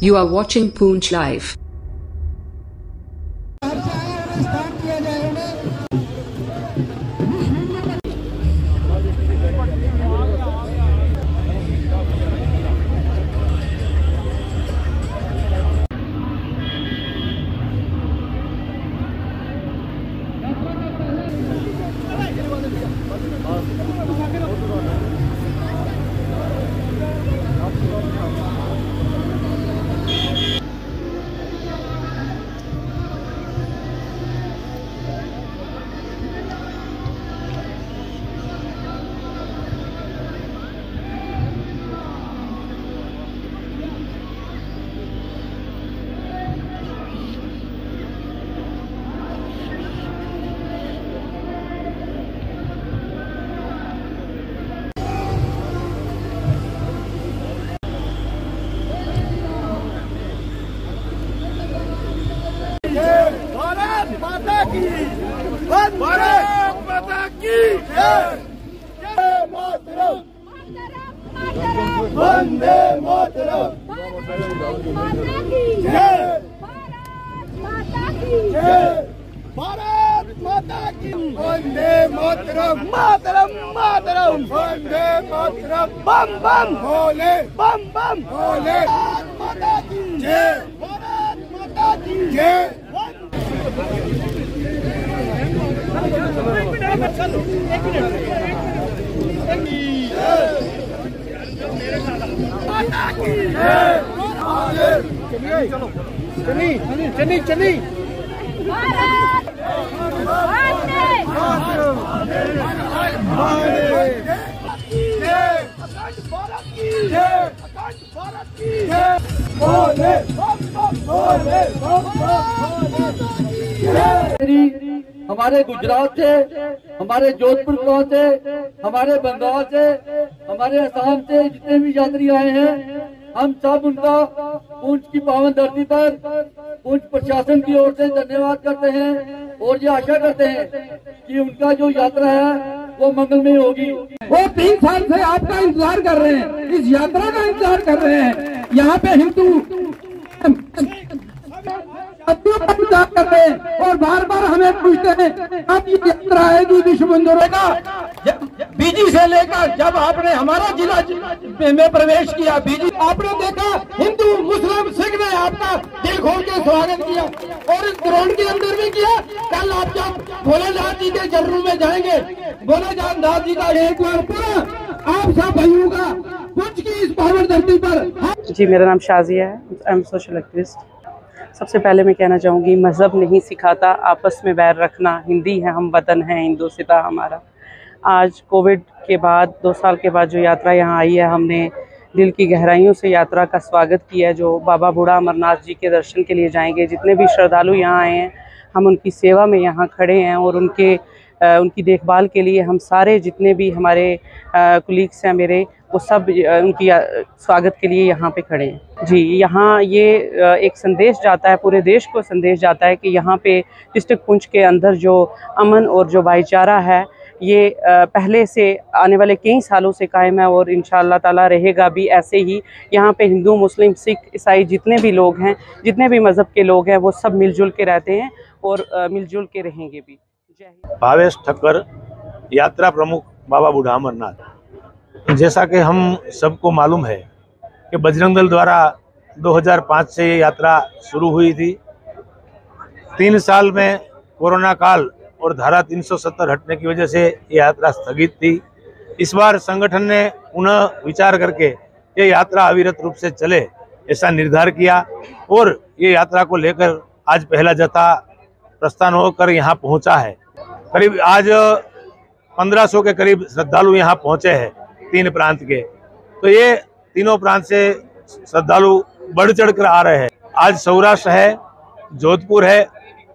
You are watching Poonch Live. Bharat माता की भारत माता की जय मातरम वंदे मातरम जय भारत माता की वंदे मातरम मातरम मातरम वंदे मातरम बम बम भोले बम बम भोले भारत माता की जय भारत माता की जय चली चली हमारे गुजरात से, हमारे जोधपुर से, हमारे बंगाल से, हमारे असम से जितने भी यात्री आए हैं, हम सब उनका पूंछ की पावन धरती पर पूंछ प्रशासन की ओर से धन्यवाद करते हैं और ये आशा करते हैं कि उनका जो यात्रा है वो मंगलमय होगी। वो 3 साल से आपका इंतजार कर रहे हैं, इस यात्रा का इंतजार कर रहे हैं। यहाँ पे हिंदू इंतजार कर रहे हैं और बार बार हमें पूछते हैं अब ये यात्रा आएगी विश्व मंदिरों का। बीजी से लेकर जब आपने हमारा जिला में प्रवेश किया, बीजी आपने देखा हिंदू मुस्लिम सिख ने आपका दिल खोल के स्वागत किया और इस ग्राउंड के अंदर भी किया। कल आप जब भोलेनाथ जी के जरूर में जाएंगे, भोलेनाथ जी का एक बार पूरा आप सब भाइयों का पूंछ की इस पावन धरती पर। जी, मेरा नाम शाजिया है, आई एम सोशल एक्टिविस्ट। सबसे पहले मैं कहना चाहूँगी, मज़हब नहीं सिखाता आपस में बैर रखना। हिंदी है, हम वतन हैं, हिंदुस्तान हमारा। आज कोविड के बाद 2 साल के बाद जो यात्रा यहाँ आई है, हमने दिल की गहराइयों से यात्रा का स्वागत किया है। जो बाबा बूढ़ा अमरनाथ जी के दर्शन के लिए जाएंगे, जितने भी श्रद्धालु यहाँ आए हैं, हम उनकी सेवा में यहाँ खड़े हैं और उनकी देखभाल के लिए हम सारे जितने भी हमारे कुलीग्स हैं मेरे, वो सब उनकी स्वागत के लिए यहाँ पे खड़े हैं। जी, यहाँ ये एक संदेश जाता है, पूरे देश को संदेश जाता है कि यहाँ पे डिस्ट्रिक्ट पुंछ के अंदर जो अमन और जो भाईचारा है, ये पहले से आने वाले कई सालों से कायम है और इंशाअल्लाह ताला रहेगा भी ऐसे ही। यहाँ पे हिंदू, मुस्लिम, सिख, ईसाई जितने भी लोग हैं, जितने भी मज़हब के लोग हैं, वो सब मिलजुल के रहते हैं और मिलजुल के रहेंगे भी। जय हिंद। भावेश ठक्कर, यात्रा प्रमुख बाबा बूढ़ा अमरनाथ। जैसा कि हम सबको मालूम है कि बजरंग दल द्वारा 2005 से ये यात्रा शुरू हुई थी। 3 साल में कोरोना काल और धारा 370 हटने की वजह से ये यात्रा स्थगित थी। इस बार संगठन ने पुनः विचार करके ये यात्रा अविरत रूप से चले ऐसा निर्धार किया और ये यात्रा को लेकर आज पहला जत्था प्रस्थान होकर यहाँ पहुँचा है। करीब आज 1500 के करीब श्रद्धालु यहाँ पहुँचे हैं 3 प्रांत के। तो ये तीनों प्रांत से श्रद्धालु बढ़ चढ़ कर आ रहे हैं। आज सौराष्ट्र है, जोधपुर है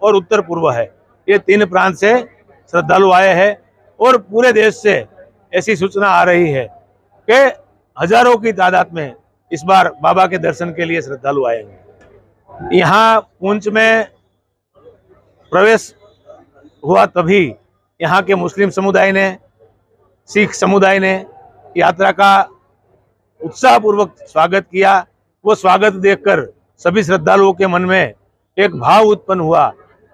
और उत्तर पूर्व है, ये 3 प्रांत से श्रद्धालु आए हैं और पूरे देश से ऐसी सूचना आ रही है कि हजारों की तादाद में इस बार बाबा के दर्शन के लिए श्रद्धालु आएंगे। यहाँ पुंछ में प्रवेश हुआ तभी यहाँ के मुस्लिम समुदाय ने, सिख समुदाय ने यात्रा का उत्साहपूर्वक स्वागत किया वो स्वागत देखकर सभी श्रद्धालुओं के मन में एक भाव उत्पन्न हुआ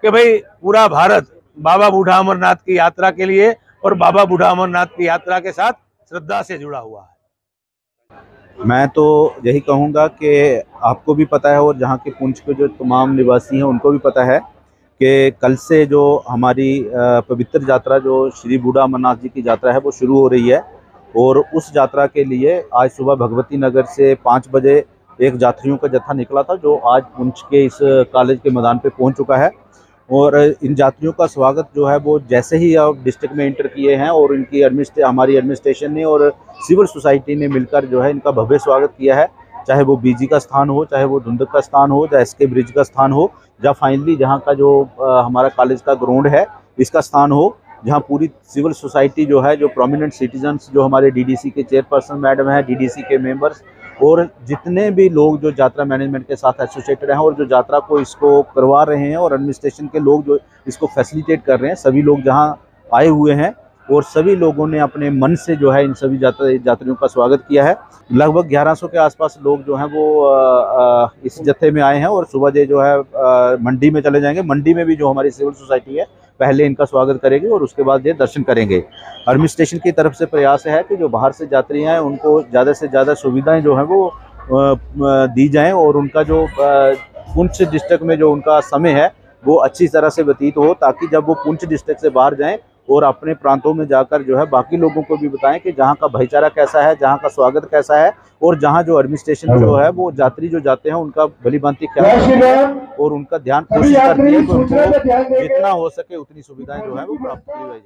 कि भाई पूरा भारत बाबा बूढ़ा अमरनाथ की यात्रा के लिए और बाबा बूढ़ा अमरनाथ की यात्रा के साथ श्रद्धा से जुड़ा हुआ है। मैं तो यही कहूँगा कि आपको भी पता है और जहाँ के पुंछ के जो तमाम निवासी हैं उनको भी पता है कि कल से जो हमारी पवित्र यात्रा जो श्री बूढ़ा अमरनाथ जी की यात्रा है वो शुरू हो रही है। और उस यात्रा के लिए आज सुबह भगवती नगर से 5 बजे एक यात्रियों का जत्था निकला था जो आज पुंछ के इस कॉलेज के मैदान पे पहुंच चुका है। और इन यात्रियों का स्वागत जो है वो जैसे ही अब डिस्ट्रिक्ट में इंटर किए हैं और इनकी हमारी एडमिनिस्ट्रेशन ने और सिविल सोसाइटी ने मिलकर जो है इनका भव्य स्वागत किया है। चाहे वो बीजी का स्थान हो, चाहे वो धुंधक का स्थान हो, चाहे एसके ब्रिज का स्थान हो, या फाइनली जहाँ का जो हमारा कॉलेज का ग्राउंड है इसका स्थान हो, जहाँ पूरी सिविल सोसाइटी जो है, जो प्रोमिनेंट सिटीजन्स, जो हमारे डीडीसी के चेयरपर्सन मैडम है, डीडीसी के मेंबर्स और जितने भी लोग जो यात्रा मैनेजमेंट के साथ एसोसिएटेड हैं और जो यात्रा को इसको करवा रहे हैं और एडमिनिस्ट्रेशन के लोग जो इसको फैसिलिटेट कर रहे हैं, सभी लोग जहाँ आए हुए हैं और सभी लोगों ने अपने मन से जो है इन सभी यात्रियों का स्वागत किया है। लगभग 1100 के आसपास लोग जो हैं वो इस जत्थे में आए हैं और सुबह जो है मंडी में चले जाएंगे। मंडी में भी जो हमारी सिविल सोसाइटी है पहले इनका स्वागत करेंगे और उसके बाद ये दर्शन करेंगे। एडमिनिस्ट्रेशन की तरफ से प्रयास है कि जो बाहर से यात्री हैं उनको ज़्यादा से ज़्यादा सुविधाएं जो हैं वो दी जाएं और उनका जो पुंछ डिस्ट्रिक्ट में जो उनका समय है वो अच्छी तरह से व्यतीत हो, ताकि जब वो पुंछ डिस्ट्रिक्ट से बाहर जाएं और अपने प्रांतों में जाकर जो है बाकी लोगों को भी बताएं कि जहाँ का भाईचारा कैसा है, जहाँ का स्वागत कैसा है और जहाँ जो एडमिनिस्ट्रेशन जो है वो यात्री जो जाते हैं उनका भली भांति ख्याल और उनका ध्यान कोशिश करती है कि उनको जितना हो सके उतनी सुविधाएं जो है वो प्राप्त की जाए।